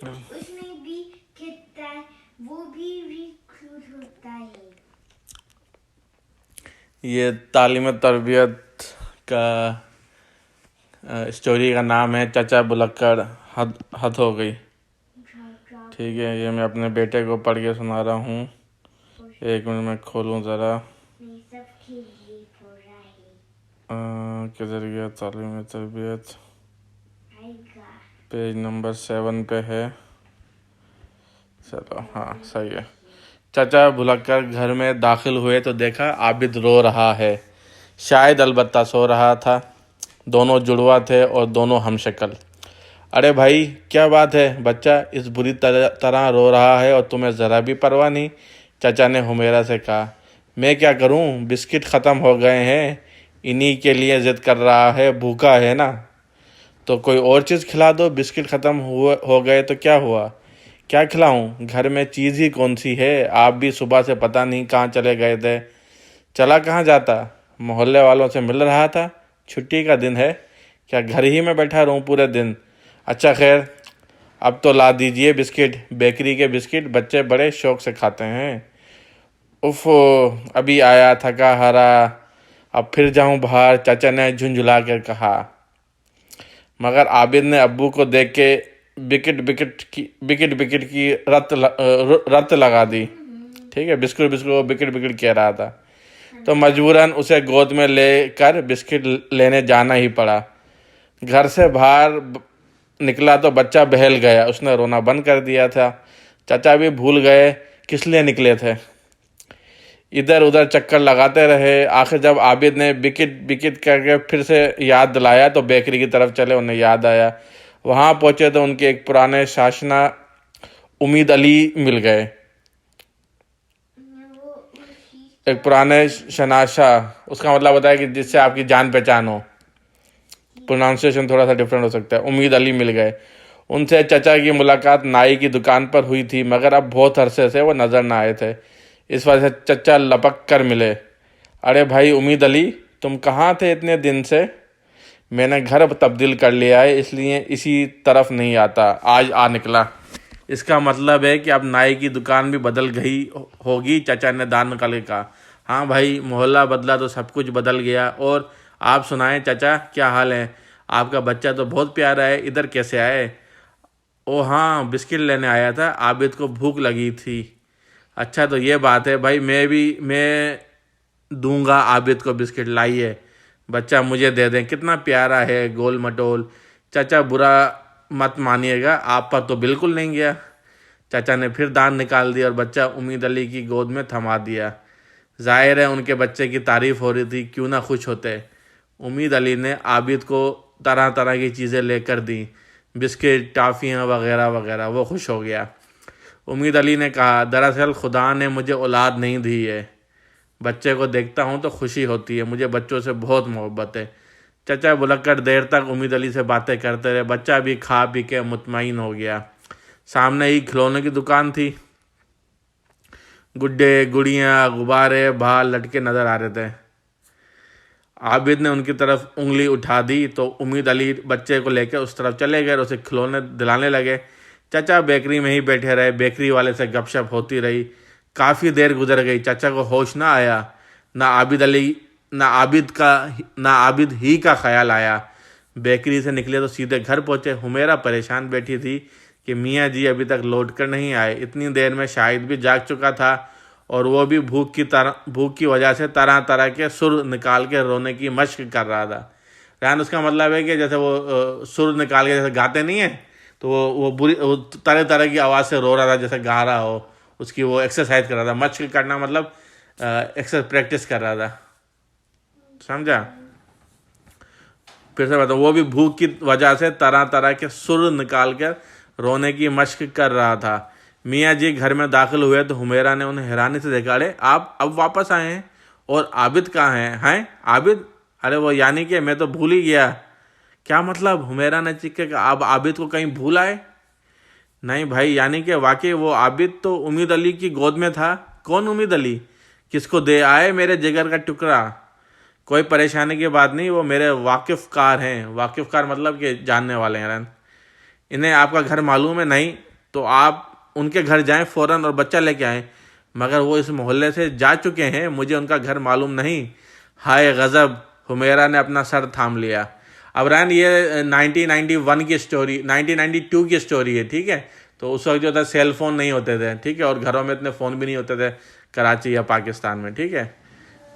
उसमें भी कितना है, वो भी रिक्रूट होता है। ये तालीम तरबियत का स्टोरी का नाम है चचा बुलक्कड़ हद हो गई। ठीक है, ये मैं अपने बेटे को पढ़ के सुना रहा हूँ। एक मिनट में खोलूँ ज़रा। किधर गया? तालीम तरबियत पेज नंबर 7 पे है। चलो, हाँ सही है। चचा भुलक्कड़ घर में दाखिल हुए तो देखा आबिद रो रहा है। शायद अलबत्ता सो रहा था। दोनों जुड़वा थे और दोनों हमशक्ल। अरे भाई, क्या बात है? बच्चा इस बुरी तरह रो रहा है और तुम्हें ज़रा भी परवाह नहीं, चाचा ने हुमेरा से कहा। मैं क्या करूं, बिस्किट ख़त्म हो गए हैं, इन्हीं के लिए ज़िद कर रहा है। भूखा है ना, तो कोई और चीज़ खिला दो। बिस्किट ख़त्म हो गए तो क्या हुआ? क्या खिलाऊं? घर में चीज़ ही कौन सी है? आप भी सुबह से पता नहीं कहाँ चले गए थे। चला कहाँ जाता? मोहल्ले वालों से मिल रहा था। छुट्टी का दिन है, क्या घर ही में बैठा रहूं पूरे दिन? अच्छा खैर, अब तो ला दीजिए बिस्किट। बेकरी के बिस्किट बच्चे बड़े शौक से खाते हैं। उफ, अभी आया थका हारा, अब फिर जाऊं बाहर, चाचा ने झुंझुला कर कहा। मगर आबिद ने अब्बू को देख के बिकिट बिकिट की रत लगा दी। ठीक है, बिस्कुट बिस्कुट बिकिट बिकिट कह रहा था, तो मजबूरन उसे गोद में लेकर बिस्किट लेने जाना ही पड़ा। घर से बाहर निकला तो बच्चा बहल गया। उसने रोना बंद कर दिया था। चाचा भी भूल गए किस लिए निकले थे। इधर उधर चक्कर लगाते रहे। आखिर जब आबिद ने बिकिट बिकिट करके फिर से याद दिलाया तो बेकरी की तरफ चले। उन्हें याद आया। वहाँ पहुँचे तो उनके एक पुराने शाशना उम्मीद अली मिल गए। एक पुराने शनाशा, उसका मतलब होता है कि जिससे आपकी जान पहचान हो। प्रोनाउंसिएशन थोड़ा सा डिफरेंट हो सकता है। उम्मीद अली मिल गए। उनसे चचा की मुलाकात नाई की दुकान पर हुई थी, मगर अब बहुत अरसे से वो नज़र ना आए थे। इस वजह से चचा लपक कर मिले। अरे भाई उम्मीद अली, तुम कहाँ थे इतने दिन से? मैंने घर तब्दील कर लिया है, इसलिए इसी तरफ नहीं आता, आज आ निकला। इसका मतलब है कि अब नाई की दुकान भी बदल गई होगी, चाचा ने दान निकाल के कहा। हाँ भाई, मोहल्ला बदला तो सब कुछ बदल गया। और आप सुनाएं चाचा, क्या हाल है? आपका बच्चा तो बहुत प्यारा है, इधर कैसे आए? ओ हाँ, बिस्किट लेने आया था, आबिद को भूख लगी थी। अच्छा, तो ये बात है भाई, मैं दूंगा आबिद को बिस्किट। लाइए, बच्चा मुझे दे दें, कितना प्यारा है, गोल मटोल। चाचा बुरा मत मानिएगा, आप पर तो बिल्कुल नहीं गया। चाचा ने फिर दांत निकाल दिया और बच्चा उम्मीद अली की गोद में थमा दिया। जाहिर है उनके बच्चे की तारीफ हो रही थी, क्यों ना खुश होते। उम्मीद अली ने आबिद को तरह तरह की चीज़ें लेकर दी, बिस्किट, टॉफ़ियाँ वगैरह वगैरह। वो खुश हो गया। उम्मीद अली ने कहा, दरअसल खुदा ने मुझे औलाद नहीं दी है। बच्चे को देखता हूँ तो खुशी होती है, मुझे बच्चों से बहुत मोहब्बत है। चचा बुलक्कड़ देर तक उम्मीद अली से बातें करते रहे। बच्चा भी खा पी के मुतमईन हो गया। सामने ही खिलौने की दुकान थी। गुड्डे, गुड़ियाँ, गुब्बारे बाहर लटके नजर आ रहे थे। आबिद ने उनकी तरफ उंगली उठा दी तो उम्मीद अली बच्चे को लेकर उस तरफ चले गए और उसे खिलौने दिलाने लगे। चाचा बेकरी में ही बैठे रहे। बेकरी वाले से गपशप होती रही। काफ़ी देर गुजर गई, चाचा को होश ना आया। ना आबिद अली ना आबिद ही का ख्याल आया। बेकरी से निकले तो सीधे घर पहुंचे। हुमेरा परेशान बैठी थी कि मियाँ जी अभी तक लौट कर नहीं आए। इतनी देर में शाहिद भी जाग चुका था और वो भी भूख की वजह से तरह तरह के सुर निकाल के रोने की मशक कर रहा था। यानी उसका मतलब है कि जैसे वो सुर निकाल के जैसे गाते नहीं है, तो वो तरह तरह की आवाज़ से रो रहा था, जैसे गा रहा हो। उसकी वो एक्सरसाइज कर रहा था। मशक करना मतलब एक्सरसाइज प्रैक्टिस कर रहा था। समझा? फिर से बताओ, वो भी भूख की वजह से तरह तरह के सुर निकाल कर रोने की मशक कर रहा था। मियाँ जी घर में दाखिल हुए तो हुमेरा ने उन्हें हैरानी से देखा। अरे आप अब वापस आए हैं, और आबिद कहाँ हैं? आबिद? अरे वो यानी कि मैं तो भूल ही गया। क्या मतलब? हुमेरा ने चीख के, आप आबिद को कहीं भूल आए? नहीं भाई, यानी कि वाकई वो आबिद तो उम्मीद अली की गोद में था। कौन उम्मीद अली? किसको दे आए मेरे जिगर का टुकड़ा? कोई परेशानी की बात नहीं, वो मेरे वाकिफ़ कार हैं। वाकिफ़ कार मतलब कि जानने वाले हैं। इन्हें आपका घर मालूम है? नहीं। तो आप उनके घर जाएं फ़ौरन और बच्चा लेके आएं। मगर वो इस मोहल्ले से जा चुके हैं, मुझे उनका घर मालूम नहीं। हाय गज़ब, हुमैरा ने अपना सर थाम लिया। अब रैन ये 1991 की स्टोरी, 1992 की स्टोरी है, ठीक है। तो उस वक्त जो था सेल फ़ोन नहीं होते थे, ठीक है, और घरों में इतने फ़ोन भी नहीं होते थे कराची या पाकिस्तान में, ठीक है।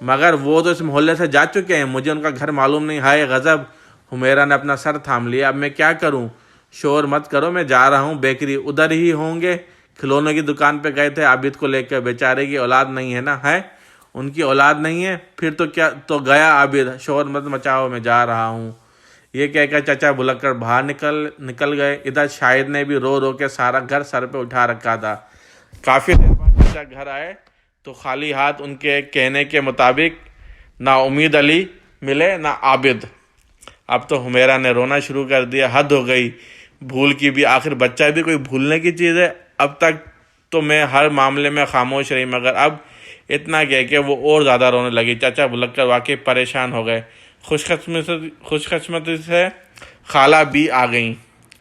मगर वो तो इस मोहल्ले से जा चुके हैं, मुझे उनका घर मालूम नहीं। हाय गज़ब, हुमैरा ने अपना सर थाम लिया। अब मैं क्या करूं? शोर मत करो, मैं जा रहा हूं बेकरी, उधर ही होंगे। खिलौनों की दुकान पे गए थे आबिद को लेकर, बेचारे की औलाद नहीं है ना, है उनकी औलाद नहीं है, फिर तो क्या, तो गया आबिद, शोर मत मचाओ, मैं जा रहा हूँ। ये कहकर चाचा भुलक्कड़ बाहर निकल गए। इधर शाहिद ने भी रो रो के सारा घर सर पे उठा रखा था। काफ़ी देर बाद चाचा घर आए तो खाली हाथ, उनके कहने के मुताबिक ना उम्मीद अली मिले ना आबिद। अब तो हुमैरा ने रोना शुरू कर दिया। हद हो गई, भूल की भी, आखिर बच्चा भी कोई भूलने की चीज़ है। अब तक तो मैं हर मामले में खामोश रही, मगर अब इतना कह के वो और ज़्यादा रोने लगी। चाचा भुलक्कड़ वाकई परेशान हो गए। खुशकिस्मती से खाला भी आ गई,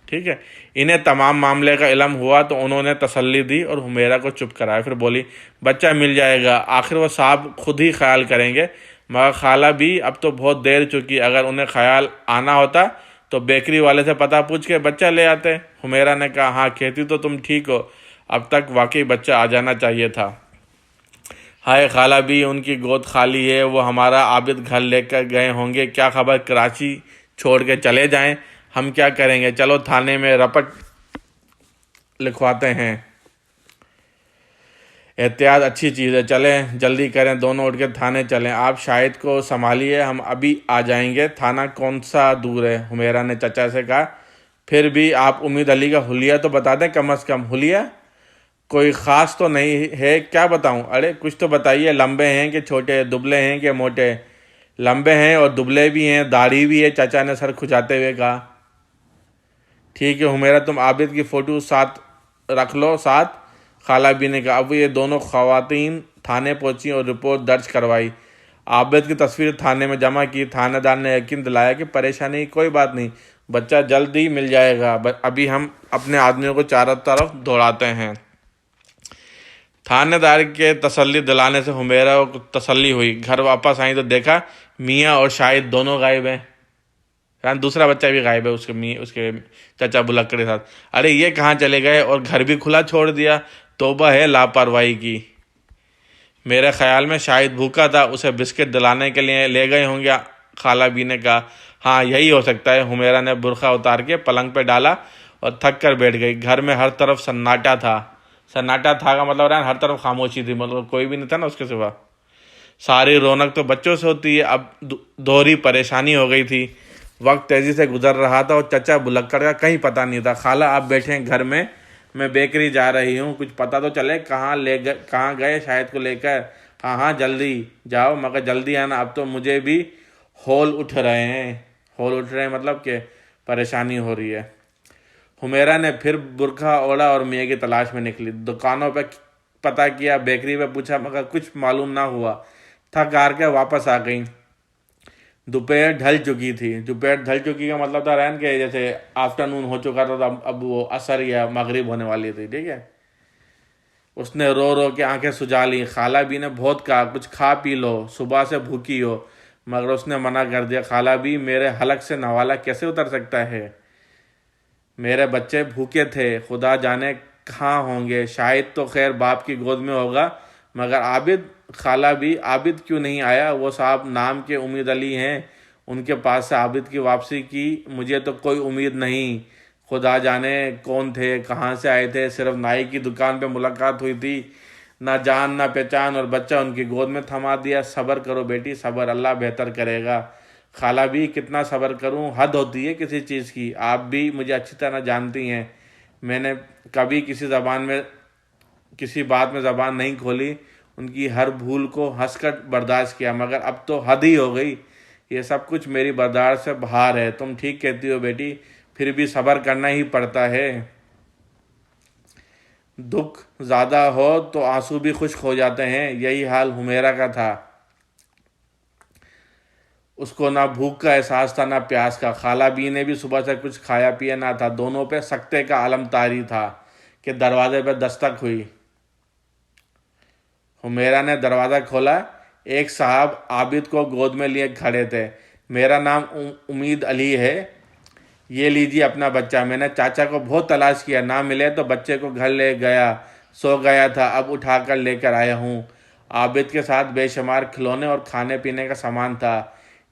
ठीक है। इन्हें तमाम मामले का इल्म हुआ तो उन्होंने तसल्ली दी और हुमैरा को चुप कराया। फिर बोली, बच्चा मिल जाएगा, आखिर वो साहब खुद ही ख्याल करेंगे। मगर खाला भी, अब तो बहुत देर चुकी, अगर उन्हें ख्याल आना होता तो बेकरी वाले से पता पूछ के बच्चा ले आते। हुमैरा ने कहा, हाँ कहती तो तुम ठीक हो, अब तक वाकई बच्चा आ जाना चाहिए था। हाय खाला भी, उनकी गोद खाली है, वो हमारा आबिद घर लेकर गए होंगे, क्या खबर कराची छोड़ के चले जाएं, हम क्या करेंगे। चलो थाने में रपट लिखवाते हैं। एहतियात अच्छी चीज़ है, चलें जल्दी करें, दोनों उठ के थाने चलें। आप शाहिद को संभालिए, हम अभी आ जाएंगे। थाना कौन सा दूर है? हुमैरा ने चचा से कहा। फिर भी आप उम्मीद अली का हुलिया तो बता दें कम से कम। हुलिया कोई ख़ास तो नहीं है, क्या बताऊं? अरे कुछ तो बताइए, लंबे हैं कि छोटे, दुबले हैं कि मोटे? लंबे हैं और दुबले भी हैं, दाढ़ी भी है, चाचा ने सर खुजाते हुए कहा। ठीक है हुमैरा, तुम आबिद की फ़ोटो साथ रख लो साथ, खाला भी ने कहा। अब ये दोनों ख़वातीन थाने पहुंची और रिपोर्ट दर्ज करवाई। आबिद की तस्वीर थाने में जमा की। थानेदार ने यकीन दिलाया कि परेशानी कोई बात नहीं, बच्चा जल्द ही मिल जाएगा, अभी हम अपने आदमियों को चारों तरफ दौड़ाते हैं। थानेदार के तसल्ली दिलाने से हुमैरा को तसल्ली हुई। घर वापस आई तो देखा मियाँ और शाहिद दोनों गायब हैं। दूसरा बच्चा भी गायब है उसके चाचा भुलक्कड़ के साथ। अरे ये कहाँ चले गए और घर भी खुला छोड़ दिया? तौबा है लापरवाही की। मेरे ख्याल में शाहिद भूखा था, उसे बिस्किट दिलाने के लिए ले गए होंगे, खाला भी ने कहा। हाँ यही हो सकता है। हुमैरा ने बुर्का उतार के पलंग पे डाला और थक कर बैठ गई। घर में हर तरफ सन्नाटा था। सन्नाटा था का मतलब हर तरफ खामोशी थी, मतलब कोई भी नहीं था ना उसके सिवा। सारी रौनक तो बच्चों से होती है, अब दोहरी परेशानी हो गई थी। वक्त तेज़ी से गुजर रहा था और चचा भुलक्कड़ का कहीं पता नहीं था। खाला आप बैठे हैं घर में, मैं बेकरी जा रही हूँ, कुछ पता तो चले कहाँ गए शाहिद को लेकर। हाँ हाँ जल्दी जाओ, मगर जल्दी आना, अब तो मुझे भी हौल उठ रहे हैं मतलब कि परेशानी हो रही है। हुमैरा ने फिर बुर्का ओढ़ा और मियाँ की तलाश में निकली। दुकानों पे पता किया, बेकरी पे पूछा, मगर कुछ मालूम ना हुआ। थक हार के वापस आ गई। दोपहर ढल चुकी का मतलब था रैन के जैसे आफ्टरनून हो चुका था, तो अब वो असर या मगरिब होने वाली थी, ठीक है। उसने रो रो के आंखें सुजा ली। खाला भी ने बहुत कहा कुछ खा पी लो, सुबह से भूखी हो, मगर उसने मना कर दिया। खाला भी, मेरे हलक से नवाला कैसे उतर सकता है? मेरे बच्चे भूखे थे, खुदा जाने कहाँ होंगे। शाहिद तो खैर बाप की गोद में होगा, मगर आबिद? खाला भी, आबिद क्यों नहीं आया? वो साहब नाम के उम्मीद अली हैं, उनके पास से आबिद की वापसी की मुझे तो कोई उम्मीद नहीं। खुदा जाने कौन थे, कहाँ से आए थे, सिर्फ नाई की दुकान पे मुलाकात हुई थी, ना जान ना पहचान, और बच्चा उनकी गोद में थमा दिया। सब्र करो बेटी, सब्र, अल्लाह बेहतर करेगा। खाला भी, कितना सब्र करूं, हद होती है किसी चीज़ की। आप भी मुझे अच्छी तरह जानती हैं, मैंने कभी किसी बात में ज़बान नहीं खोली, उनकी हर भूल को हंसकर बर्दाश्त किया, मगर अब तो हद ही हो गई। ये सब कुछ मेरी बर्दाश्त से बाहर है। तुम ठीक कहती हो बेटी, फिर भी सब्र करना ही पड़ता है। दुख ज़्यादा हो तो आंसू भी खुश्क हो जाते हैं, यही हाल हुमैरा का था। उसको ना भूख का एहसास था ना प्यास का। खाला बी ने भी सुबह से कुछ खाया पिया ना था। दोनों पे सख्ते का आलम तारी था। कि दरवाजे पर दस्तक हुई। हुमेरा ने दरवाज़ा खोला। एक साहब आबिद को गोद में लिए खड़े थे। मेरा नाम उम्मीद अली है, ये लीजिए अपना बच्चा। मैंने चाचा को बहुत तलाश किया, ना मिले तो बच्चे को घर ले गया, सो गया था, अब उठाकर लेकर आया हूँ। आबिद के साथ बेशुमार खिलौने और खाने पीने का सामान था।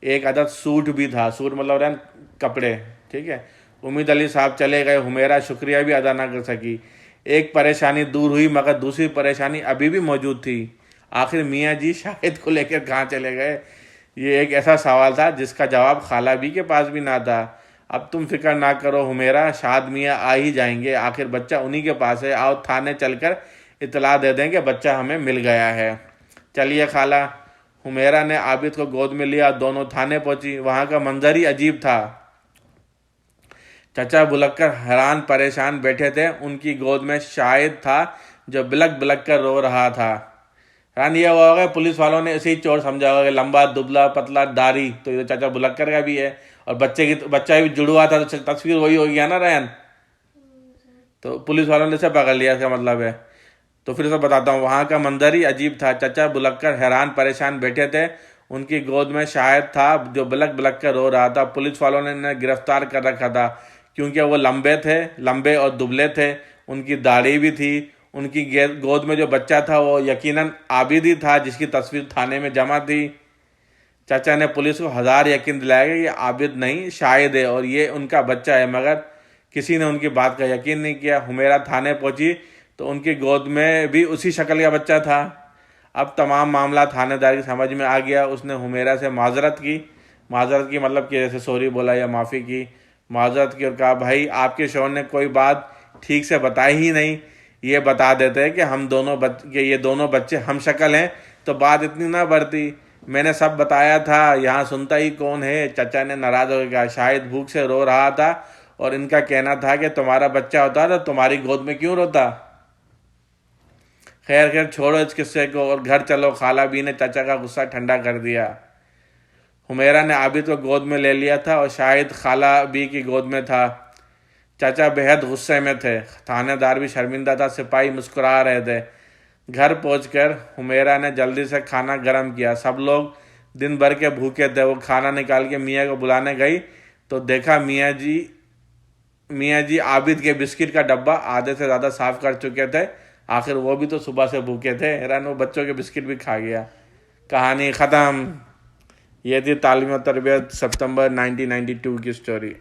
एक अदद सूट भी था। सूट मतलब रन कपड़े, ठीक है। उम्मीद अली साहब चले गए। हुमेरा शुक्रिया भी अदा ना कर सकी। एक परेशानी दूर हुई मगर दूसरी परेशानी अभी भी मौजूद थी। आखिर मियाँ जी शाहिद को लेकर कहाँ चले गए? ये एक ऐसा सवाल था जिसका जवाब खाला बी के पास भी ना था। अब तुम फिक्र ना करो हुमेरा, शाद मियाँ आ ही जाएंगे, आखिर बच्चा उन्हीं के पास है। आओ थाने चलकर इतला दे दें कि बच्चा हमें मिल गया है। चलिए खाला। हुमेरा ने आबिद को गोद में लिया। दोनों थाने पहुंची। वहां का मंजर ही अजीब था। चचा बुलक्कर हैरान परेशान बैठे थे। उनकी गोद में शाहिद था जो बिलक बिलक कर रो रहा था। हैरान ये हुआ होगा पुलिस वालों ने इसे ही चोर समझा होगा, लंबा दुबला पतला दाढ़ी, तो ये चाचा बुलक्कर का भी है और बच्चा भी जुड़वा था, तो तस्वीर वही हो गया ना रैन। तो पुलिस वालों ने इसे पकड़ लिया, इसका मतलब है। तो फिर से बताता हूँ, वहाँ का मंजर ही अजीब था। चचा बुलक्कर हैरान परेशान बैठे थे। उनकी गोद में शाहिद था जो बिलक बिलक कर रो रहा था। पुलिस वालों ने इन्हें गिरफ्तार कर रखा था क्योंकि वो लंबे और दुबले थे। उनकी दाढ़ी भी थी। उनकी गोद में जो बच्चा था वो यकीनन आबिद ही था जिसकी तस्वीर थाने में जमा थी। चाचा ने पुलिस को 1000 यकीन दिलाया कि ये आबिद नहीं शाहिद है और ये उनका बच्चा है, मगर किसी ने उनकी बात का यकीन नहीं किया। हुमेरा थाने पहुंची तो उनकी गोद में भी उसी शक्ल का बच्चा था। अब तमाम मामला थानेदार की समझ में आ गया। उसने हुमेरा से माजरत की मतलब कि जैसे सॉरी बोला या माफ़ी की, माजरत की और कहा भाई आपके शौहर ने कोई बात ठीक से बताई ही नहीं। ये बता देते हैं कि ये दोनों बच्चे हम शक्ल हैं तो बात इतनी ना बढ़ती। मैंने सब बताया था, यहाँ सुनता ही कौन है। चचा ने नाराज हो गया। शायद भूख से रो रहा था और इनका कहना था कि तुम्हारा बच्चा होता तो तुम्हारी गोद में क्यों रोता। खैर छोड़ो इस किस्से को और घर चलो। खाला बी ने चाचा का गुस्सा ठंडा कर दिया। हुमेरा ने आबिद को गोद में ले लिया था और शाहिद खाला बी की गोद में था। चाचा बेहद गुस्से में थे। थानेदार भी शर्मिंदा था। सिपाही मुस्कुरा रहे थे। घर पहुंचकर हुमेरा ने जल्दी से खाना गर्म किया। सब लोग दिन भर के भूखे थे। वो खाना निकाल के मियाँ को बुलाने गई तो देखा मियाँ जी आबिद के बिस्किट का डब्बा आधे से ज़्यादा साफ कर चुके थे। आखिर वो भी तो सुबह से भूखे थे। हैरान वो बच्चों के बिस्किट भी खा गया। कहानी ख़त्म। ये थी तालीम और तरबियत सितंबर 1992 की स्टोरी।